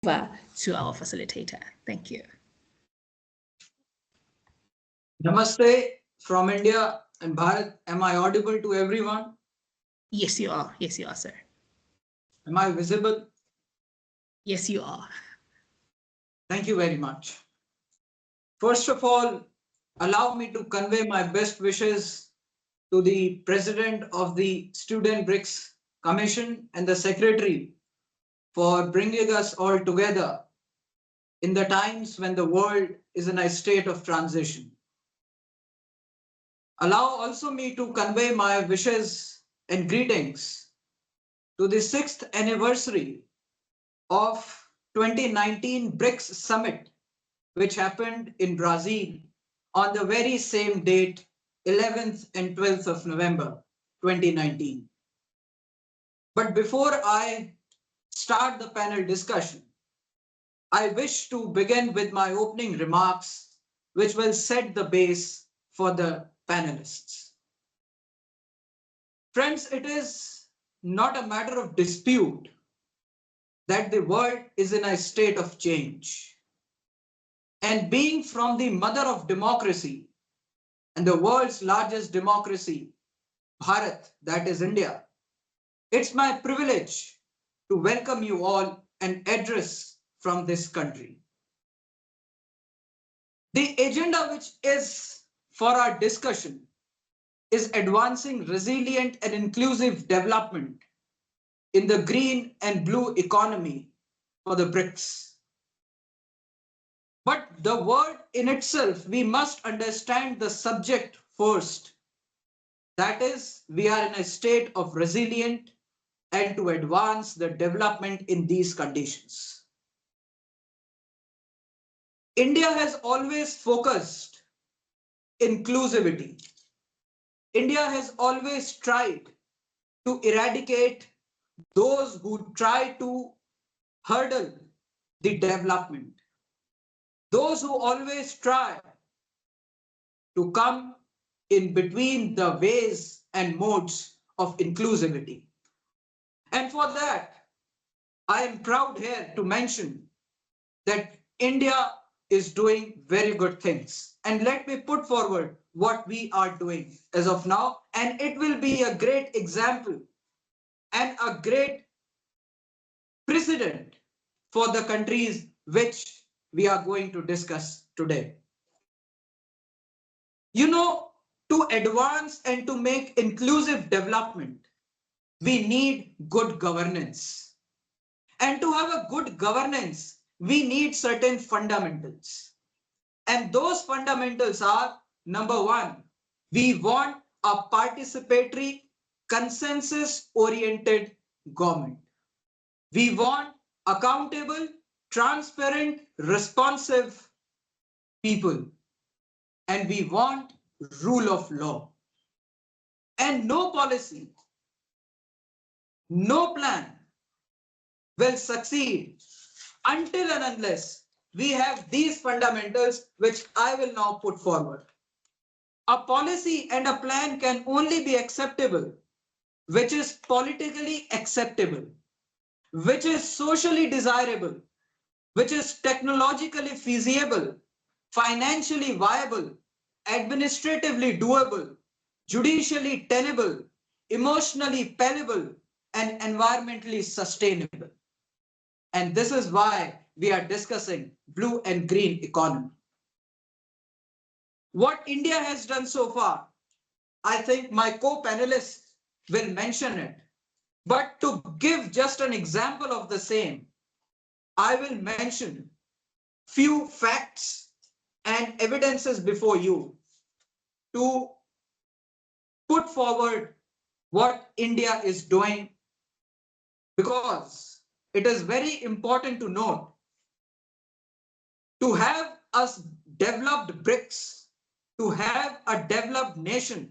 to our facilitator. Thank you. Namaste from India and Bharat. Am I audible to everyone? Yes, you are. Yes, you are, sir. Am I visible? Yes, you are. Thank you very much. First of all, allow me to convey my best wishes to the President of the Student BRICS Commission and the Secretary for bringing us all together in the times when the world is in a state of transition. Allow also me to convey my wishes and greetings to the 6th anniversary of 2019 BRICS Summit, which happened in Brazil on the very same date, 11th and 12th of November, 2019. But before I start the panel discussion, I wish to begin with my opening remarks, which will set the base for the panelists. Friends, it is not a matter of dispute that the world is in a state of change. And being from the mother of democracy and the world's largest democracy, Bharat, that is India, it's my privilege to welcome you all and address from this country. The agenda which is for our discussion is advancing resilient and inclusive development in the green and blue economy for the BRICS. But the word in itself, we must understand the subject first. That is, we are in a state of resilient and to advance the development in these conditions. India has always focused inclusivity. India has always tried to eradicate those who try to hurdle the development. Those who always try to come in between the ways and modes of inclusivity. And for that, I am proud here to mention that India is doing very good things. And let me put forward what we are doing as of now. And it will be a great example and a great precedent for the countries which we are going to discuss today. You know, to advance and to make inclusive development, we need good governance. And to have a good governance, we need certain fundamentals. And those fundamentals are, number one, we want a participatory, consensus-oriented government. We want accountable, transparent, responsive people. And we want rule of law. And no policy, no plan will succeed until and unless we have these fundamentals, which I will now put forward. A policy and a plan can only be acceptable, which is politically acceptable, which is socially desirable, which is technologically feasible, financially viable, administratively doable, judicially tenable, emotionally palatable, and environmentally sustainable. And this is why we are discussing blue and green economy. What India has done so far, I think my co-panelists will mention it. But to give just an example of the same, I will mention few facts and evidences before you to put forward what India is doing, because it is very important to note, to have us developed BRICS, to have a developed nation,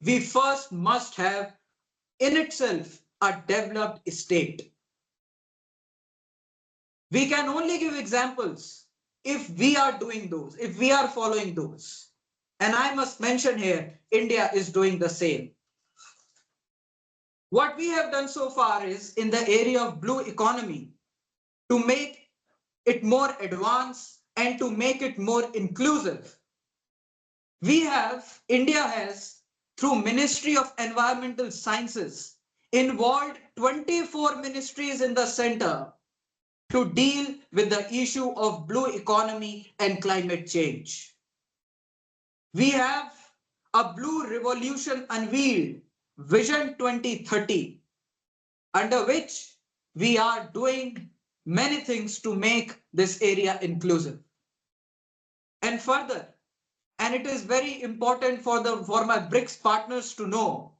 we first must have in itself a developed state. We can only give examples if we are doing those, if we are following those. And I must mention here, India is doing the same. What we have done so far is in the area of blue economy to make it more advanced and to make it more inclusive, India has, through Ministry of Environmental Sciences, involved 24 ministries in the center to deal with the issue of blue economy and climate change. We have a blue revolution unveiled, Vision 2030, under which we are doing many things to make this area inclusive. And further, and it is very important for my BRICS partners to know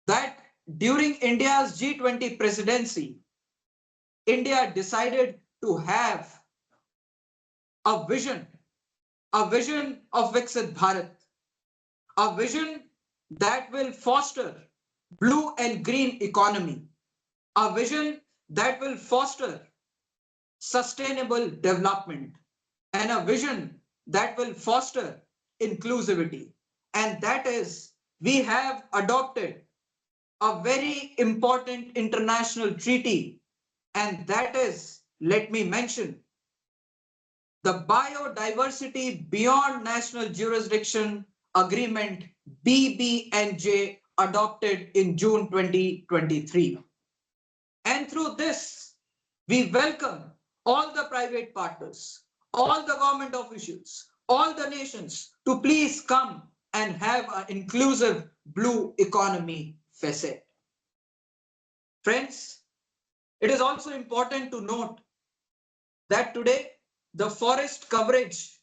that during India's G20 presidency, India decided to have a vision of Viksit Bharat, a vision that will foster blue and green economy, a vision that will foster sustainable development, and a vision that will foster inclusivity. And that is, we have adopted a very important international treaty, and that is, let me mention, the Biodiversity Beyond National Jurisdiction Agreement, BBNJ, adopted in June 2023. And through this, we welcome all the private partners, all the government officials, all the nations to please come and have an inclusive blue economy facet. Friends, it is also important to note that today the forest coverage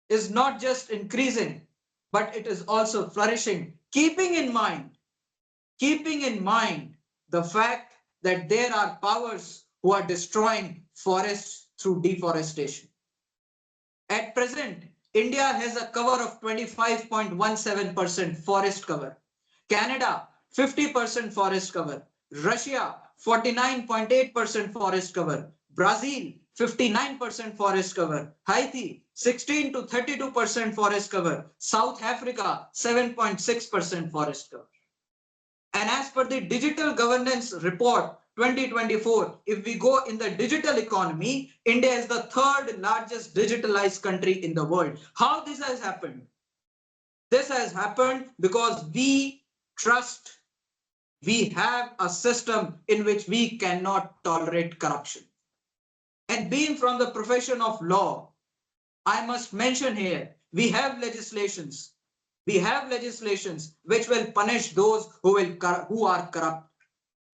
is not just increasing, but it is also flourishing, keeping in mind the fact that there are powers who are destroying forests through deforestation. At present, India has a cover of 25.17% forest cover. Canada, 50% forest cover. Russia, 49.8% forest cover. Brazil, 59% forest cover. Haiti, 16 to 32% forest cover. South Africa, 7.6% forest cover. And as per the Digital Governance Report 2024, if we go in the digital economy, India is the third largest digitalized country in the world. How this has happened? This has happened because we trust, we have a system in which we cannot tolerate corruption. And being from the profession of law, I must mention here, we have legislations which will punish those who are corrupt.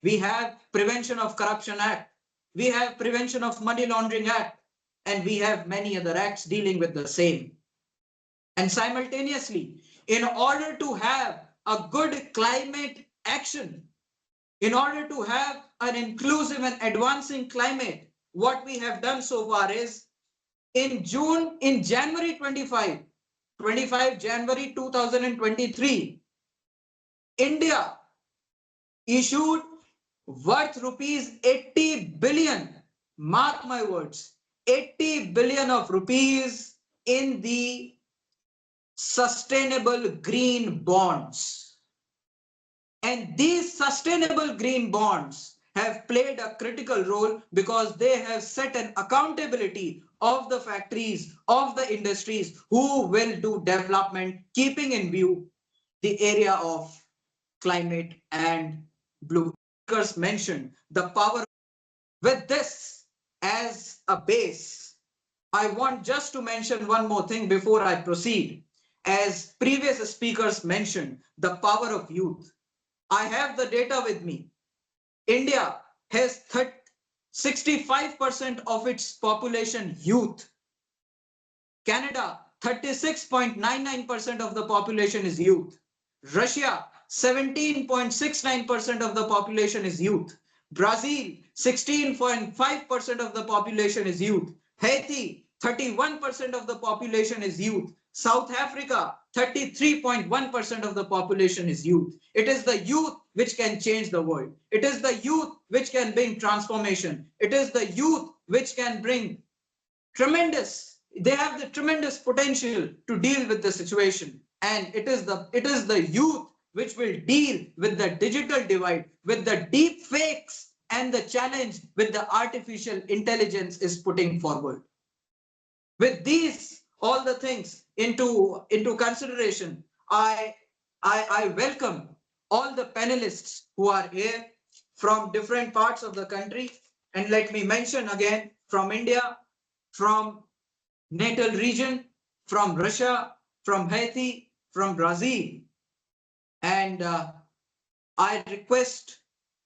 We have Prevention of Corruption Act, we have Prevention of Money Laundering Act, and we have many other acts dealing with the same. And simultaneously, in order to have a good climate action, in order to have an inclusive and advancing climate, what we have done so far is in January 2023, India issued worth rupees 80 billion, mark my words, 80 billion of rupees in the sustainable green bonds. And these sustainable green bonds have played a critical role because they have set an accountability of the factories, of the industries who will do development, keeping in view the area of climate and blue. Speakers mentioned the power. With this as a base, I want just to mention one more thing before I proceed. As previous speakers mentioned, the power of youth. I have the data with me. India has 65% of its population youth. Canada, 36.99% of the population is youth. Russia, 17.69% of the population is youth. Brazil, 16.5% of the population is youth. Haiti, 31% of the population is youth. South Africa, 33.1% of the population is youth. It is the youth which can change the world. It is the youth which can bring transformation. It is the youth which can bring they have the tremendous potential to deal with the situation. And it is the youth which will deal with the digital divide, with the deep fakes and the challenge with the artificial intelligence is putting forward. With these, all the things into consideration, I welcome all the panelists who are here from different parts of the country. And let me mention again, from India, from natal region, from Russia, from Haiti, from Brazil. And I request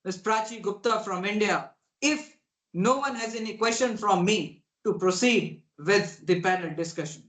Ms. Prachi Gupta from India, if no one has any question from me, to proceed with the panel discussion.